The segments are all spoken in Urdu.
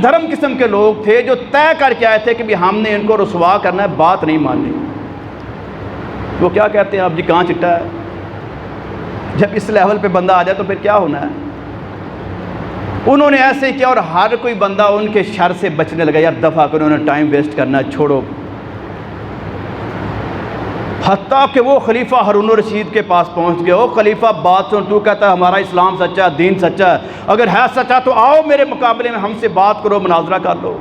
دھرم قسم کے لوگ تھے جو طے کر کے آئے تھے کہ بھی ہم نے ان کو رسوا کرنا ہے، بات نہیں ماننی۔ وہ کیا کہتے ہیں آپ جی کہاں چٹا ہے؟ جب اس لیول پہ بندہ آ جائے تو پھر کیا ہونا ہے؟ انہوں نے ایسے کیا اور ہر کوئی بندہ ان کے شر سے بچنے لگا، یار دفعہ کرو، انہوں نے ٹائم ویسٹ کرنا ہے، چھوڑو۔ حتیٰ کہ وہ خلیفہ ہارون الرشید کے پاس پہنچ گئے، او خلیفہ بات سن، تو کہتا ہے ہمارا اسلام سچا ہے، دین سچا ہے، اگر ہے سچا تو آؤ میرے مقابلے میں ہم سے بات کرو، مناظرہ کر لو۔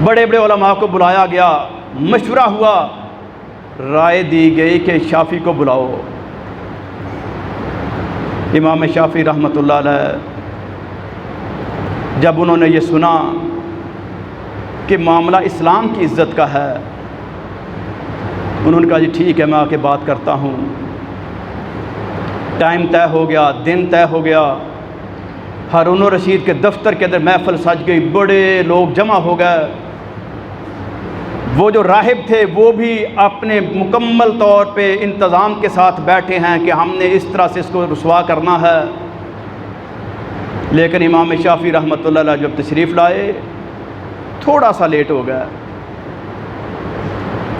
بڑے بڑے علماء کو بلایا گیا، مشورہ ہوا، رائے دی گئی کہ شافعی کو بلاؤ۔ امام شافعی رحمۃ اللہ علیہ جب انہوں نے یہ سنا کہ معاملہ اسلام کی عزت کا ہے، انہوں نے کہا جی ٹھیک ہے، میں آ کے بات کرتا ہوں۔ ٹائم طے ہو گیا، دن طے ہو گیا، ہارون الرشید کے دفتر کے اندر محفل سج گئی، بڑے لوگ جمع ہو گئے۔ وہ جو راہب تھے وہ بھی اپنے مکمل طور پہ انتظام کے ساتھ بیٹھے ہیں کہ ہم نے اس طرح سے اس کو رسوا کرنا ہے۔ لیکن امام شافعی رحمۃ اللہ علیہ جب تشریف لائے تھوڑا سا لیٹ ہو گیا۔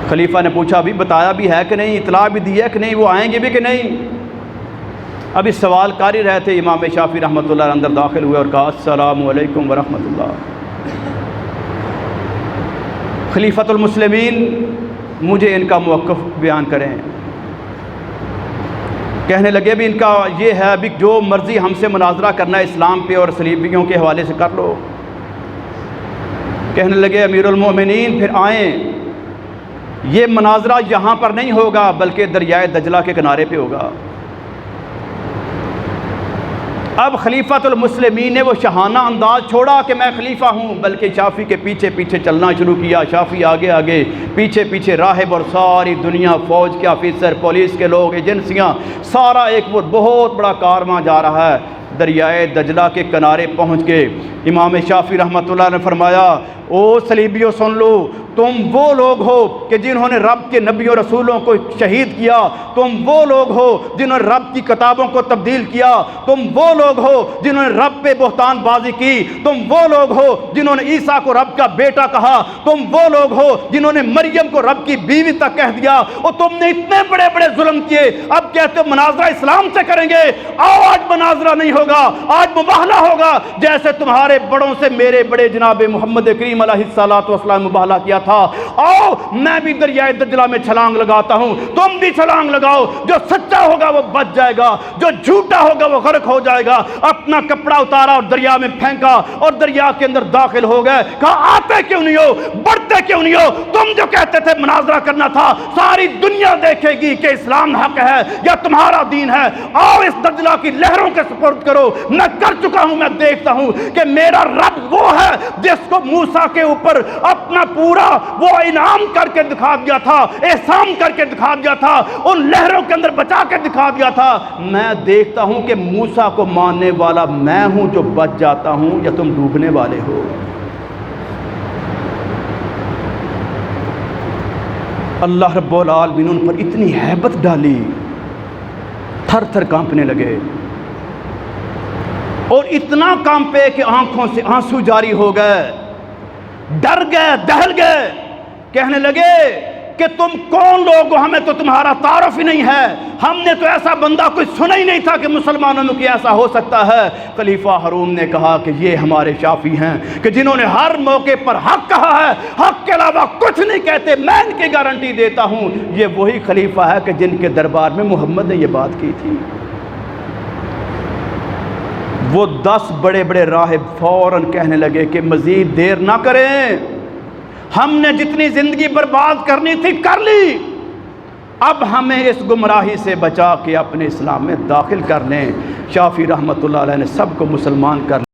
خلیفہ نے پوچھا ابھی بتایا بھی ہے کہ نہیں، اطلاع بھی دی ہے کہ نہیں، وہ آئیں گے بھی کہ نہیں؟ ابھی سوال کر ہی رہے تھے، امام شافعی رحمۃ اللہ علیہ اندر داخل ہوئے اور کہا السلام علیکم ورحمۃ اللہ۔ خلیفۃ المسلمین مجھے ان کا موقف بیان کریں۔ کہنے لگے بھی ان کا یہ ہے ابھی جو مرضی ہم سے مناظرہ کرنا ہے اسلام پہ اور صلیبیوں کے حوالے سے کر لو۔ کہنے لگے امیر المومنین پھر آئیں، یہ مناظرہ یہاں پر نہیں ہوگا بلکہ دریائے دجلہ کے کنارے پہ ہوگا۔ اب خلیفۃ المسلمین نے وہ شاہانہ انداز چھوڑا کہ میں خلیفہ ہوں، بلکہ شافعی کے پیچھے پیچھے چلنا شروع کیا۔ شافعی آگے آگے، پیچھے پیچھے راہب، اور ساری دنیا، فوج کے آفیسر، پولیس کے لوگ، ایجنسیاں، سارا ایک وہ بہت بڑا کارواں جا رہا ہے۔ دریائے دجلہ کے کنارے پہنچ کے امام شافعی رحمۃ اللہ نے فرمایا او صلیبیوں سن لو، تم وہ لوگ ہو کہ جنہوں نے رب کے نبیوں رسولوں کو شہید کیا، تم وہ لوگ ہو جنہوں نے رب کی کتابوں کو تبدیل کیا، تم وہ لوگ ہو جنہوں نے رب پہ بہتان بازی کی، تم وہ لوگ ہو جنہوں نے عیسیٰ کو رب کا بیٹا کہا، تم وہ لوگ ہو جنہوں نے مریم کو رب کی بیوی تک کہہ دیا، اور تم نے اتنے بڑے بڑے ظلم کیے، اب کہتے ہو مناظرہ اسلام سے کریں گے۔ آؤ آج مناظرہ نہیں ہوگا، آج مباہلہ ہوگا، جیسے تمہارے بڑوں سے میرے بڑے جناب محمد کریم علیہ الصلوۃ والسلام مباہلہ کیا تھا۔ آؤ میں بھی دریائے دجلہ میں چھلانگ لگاتا ہوں، تم بھی چھلانگ لگاؤ، جو سچا ہوگا وہ بچ جائے گا، جو جھوٹا ہوگا وہ غرق ہو جائے گا۔ اپنا کپڑا اتارا اور دریا میں پھینکا اور دریا کے اندر داخل ہو گئے۔ کہا آتے کیوں نہیں ہو، بڑھتے کیوں نہیں ہو؟ تم جو کہتے تھے مناظرہ کرنا تھا، ساری دنیا دیکھے گی کہ اسلام حق ہے یا تمہارا دین ہے، آؤ اس دجلہ کی لہروں کے سپرد کرو۔ میں کر چکا ہوں، میں دیکھتا ہوں کہ میرا رب وہ ہے جس کو موسیٰ کے اوپر اپنا پورا وہ انعام کر کے دکھا دیا تھا، احسان کر کے دکھا دیا تھا، ان لہروں کے اندر بچا کے دکھا دیا تھا۔ میں دیکھتا ہوں کہ موسیٰ کو ماننے والا میں ہوں جو بچ جاتا ہوں یا تم ڈوبنے والے ہو۔ اللہ رب العالمین ان پر اتنی ہیبت ڈالی، تھر تھر کانپنے لگے، اور اتنا کانپے کہ آنکھوں سے آنسو جاری ہو گئے، ڈر گئے، دہل گئے، کہنے لگے کہ تم کون لوگ ہو، ہمیں تو تمہارا تعارف ہی نہیں ہے، ہم نے تو ایسا بندہ کوئی سنا ہی نہیں تھا کہ مسلمانوں میں کہ ایسا ہو سکتا ہے۔ خلیفہ ہارون نے کہا کہ یہ ہمارے شافعی ہیں کہ جنہوں نے ہر موقع پر حق کہا ہے، حق کے علاوہ کچھ نہیں کہتے، میں ان کی گارنٹی دیتا ہوں یہ وہی خلیفہ ہے کہ جن کے دربار میں محمد نے یہ بات کی تھی۔ وہ 10 بڑے بڑے راہب فوراً کہنے لگے کہ مزید دیر نہ کریں، ہم نے جتنی زندگی برباد کرنی تھی کر لی، اب ہمیں اس گمراہی سے بچا کے اپنے اسلام میں داخل کر لیں۔ شافعی رحمۃ اللہ علیہ نے سب کو مسلمان کر